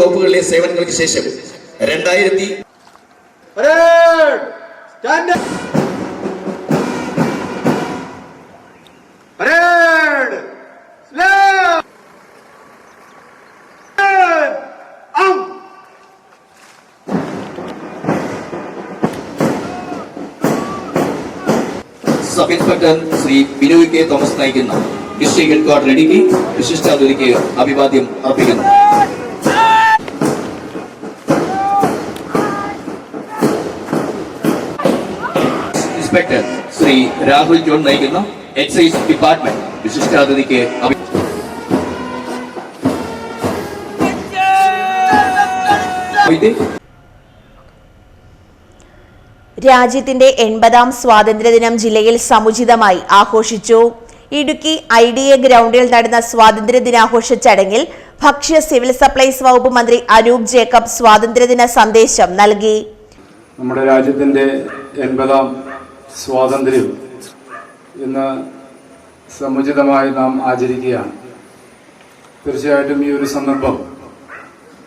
വകുപ്പുകളിലെ സേവനങ്ങൾക്ക് ശേഷം 2000 sub inspector Shri Binoy K Thomas നയിക്കുന്ന ഡിസ്ട്രിക്ട് ഹെഡ്ക്വാർട്ടർ ഇടുക്കി വിശിഷ്ടാതിഥിക്ക് അഭിവാദ്യം അർപ്പിക്കുന്നു. ഇൻസ്പെക്ടർ ശ്രീ രാഹുൽ ജോൺ നയിക്കുന്ന എക്സൈസ് ഡിപ്പാർട്ട്മെന്റ് വിശിഷ്ടാതിഥിക്ക് രാജ്യത്തിന്റെ 80ാം സ്വാതന്ത്ര്യദിനം ജില്ലയിൽ സമുചിതമായി ആഘോഷിച്ചു. ഇടുക്കി IDA ഗ്രൗണ്ടിൽ നടന്ന സ്വാതന്ത്ര്യദിനാഘോഷ ചടങ്ങിൽ ഭക്ഷ്യ സിവിൽ സപ്ലൈസ് വകുപ്പ് മന്ത്രി അനൂപ് ജേക്കബ് സ്വാതന്ത്ര്യദിന സന്ദേശം നൽകി. നമ്മുടെ രാജ്യത്തിന്റെ 80ാം സ്വാതന്ത്ര്യം ഇന്ന് സമുചിതമായി നാം ആചരിക്കുകയാണ്. തീർച്ചയായിട്ടും ഈ ഒരു സന്ദർഭം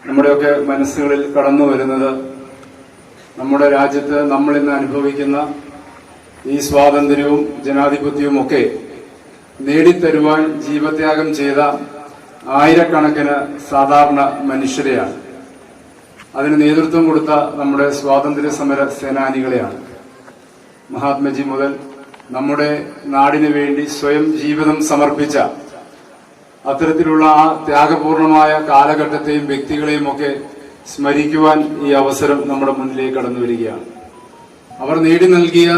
നമ്മുടെയൊക്കെ മനസ്സുകളിൽ കടന്നു വരുന്നത് നമ്മുടെ രാജ്യത്ത് നമ്മൾ ഇന്ന് അനുഭവിക്കുന്ന ഈ സ്വാതന്ത്ര്യവും ജനാധിപത്യവും ഒക്കെ നേടിത്തരുവാൻ ജീവത്യാഗം ചെയ്ത ആയിരക്കണക്കിന് സാധാരണ മനുഷ്യരെയാണ്. അതിന് നേതൃത്വം കൊടുത്ത നമ്മുടെ സ്വാതന്ത്ര്യ സമര സേനാനികളെയാണ്. മഹാത്മജി മുതൽ നമ്മുടെ നാടിനു വേണ്ടി സ്വയം ജീവിതം സമർപ്പിച്ച അത്തരത്തിലുള്ള ആ ത്യാഗപൂർണമായ കാലഘട്ടത്തെയും വ്യക്തികളെയും ഒക്കെ സ്മരിക്കുവാൻ ഈ അവസരം നമ്മുടെ മുന്നിലേക്ക് കടന്നു വരികയാണ്. അവർ നേടി നൽകിയ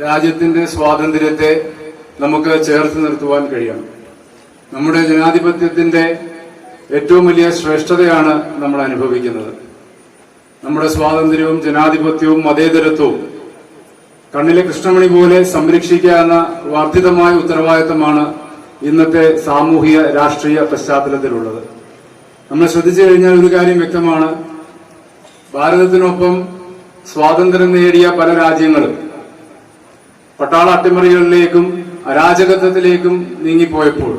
രാജ്യത്തിന്റെ സ്വാതന്ത്ര്യത്തെ നമുക്ക് ചേർത്ത് നിർത്തുവാൻ കഴിയണം. നമ്മുടെ ജനാധിപത്യത്തിന്റെ ഏറ്റവും വലിയ ശ്രേഷ്ഠതയാണ് നമ്മൾ അനുഭവിക്കുന്നത്. നമ്മുടെ സ്വാതന്ത്ര്യവും ജനാധിപത്യവും മതേതരത്വവും കണ്ണിലെ കൃഷ്ണമണി പോലെ സംരക്ഷിക്കുക എന്ന വർദ്ധിതമായ ഉത്തരവാദിത്തമാണ് ഇന്നത്തെ സാമൂഹിക രാഷ്ട്രീയ പശ്ചാത്തലത്തിലുള്ളത്. നമ്മൾ ശ്രദ്ധിച്ചു കഴിഞ്ഞാൽ ഒരു കാര്യം വ്യക്തമാണ്. ഭാരതത്തിനൊപ്പം സ്വാതന്ത്ര്യം നേടിയ പല രാജ്യങ്ങളും പട്ടാള അട്ടിമറികളിലേക്കും അരാജകത്വത്തിലേക്കും നീങ്ങിപ്പോയപ്പോൾ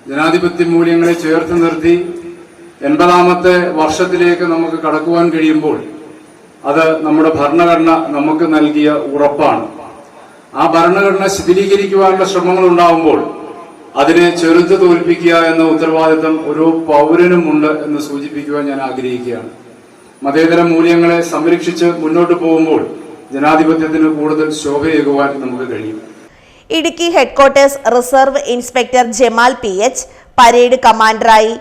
ജനാധിപത്യ മൂല്യങ്ങളെ ചേർത്ത് നിർത്തി 80ാമത്തെ വർഷത്തിലേക്ക് നമുക്ക് കടക്കുവാൻ കഴിയുമ്പോൾ അത് നമ്മുടെ ഭരണഘടന നമുക്ക് നൽകിയ ഉറപ്പാണ്. ആ ഭരണഘടന ശിഥിലീകരിക്കുവാനുള്ള ശ്രമങ്ങൾ ഉണ്ടാവുമ്പോൾ അതിനെ ചെറുത്ത് തോൽപ്പിക്കുക എന്ന ഉത്തരവാദിത്തം ഓരോ പൗരനുമുണ്ട് എന്ന് സൂചിപ്പിക്കുവാൻ ഞാൻ ആഗ്രഹിക്കുകയാണ്. മതേതര മൂല്യങ്ങളെ സംരക്ഷിച്ച് മുന്നോട്ട് പോകുമ്പോൾ ജനാധിപത്യത്തിന് കൂടുതൽ ശോഭയേകുവാൻ നമുക്ക് കഴിയും. Idukki headquarters reserve inspector Jamal PH parade കമാൻഡറായി.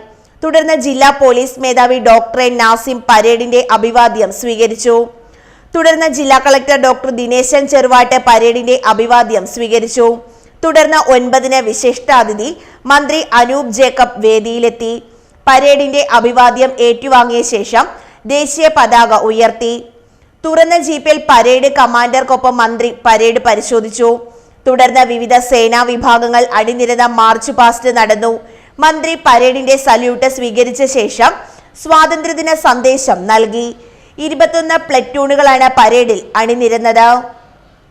തുടർന്ന് ജില്ലാ പോലീസ് മേധാവി ഡോക്ടർ നാസിം പരേഡിന്റെ അഭിവാദ്യം സ്വീകരിച്ചു. തുടർന്ന് ജില്ലാ കളക്ടർ ഡോക്ടർ ദിനേശൻ ചെറുവാട്ട് പരേഡിന്റെ അഭിവാദ്യം സ്വീകരിച്ചു. തുടർന്ന് 9-ന് വിശിഷ്ടാതിഥി മന്ത്രി അനൂപ് ജേക്കബ് വേദിയിലെത്തി. പരേഡിന്റെ അഭിവാദ്യം ഏറ്റുവാങ്ങിയ ശേഷം ദേശീയ പതാക ഉയർത്തി. തുറന്ന ജീപ്പിൽ പരേഡ് കമാൻഡർക്കൊപ്പം മന്ത്രി പരേഡ് പരിശോധിച്ചു. തുടർന്ന് വിവിധ സേനാ വിഭാഗങ്ങൾ അണിനിരന്ന മാർച്ച് പാസ്റ്റ് നടന്നു. മന്ത്രി പരേഡിന്റെ സല്യൂട്ട് സ്വീകരിച്ച ശേഷം സ്വാതന്ത്ര്യദിന സന്ദേശം നൽകി. 21 പ്ലറ്റൂണുകളാണ് പരേഡിൽ അണിനിരന്നത്.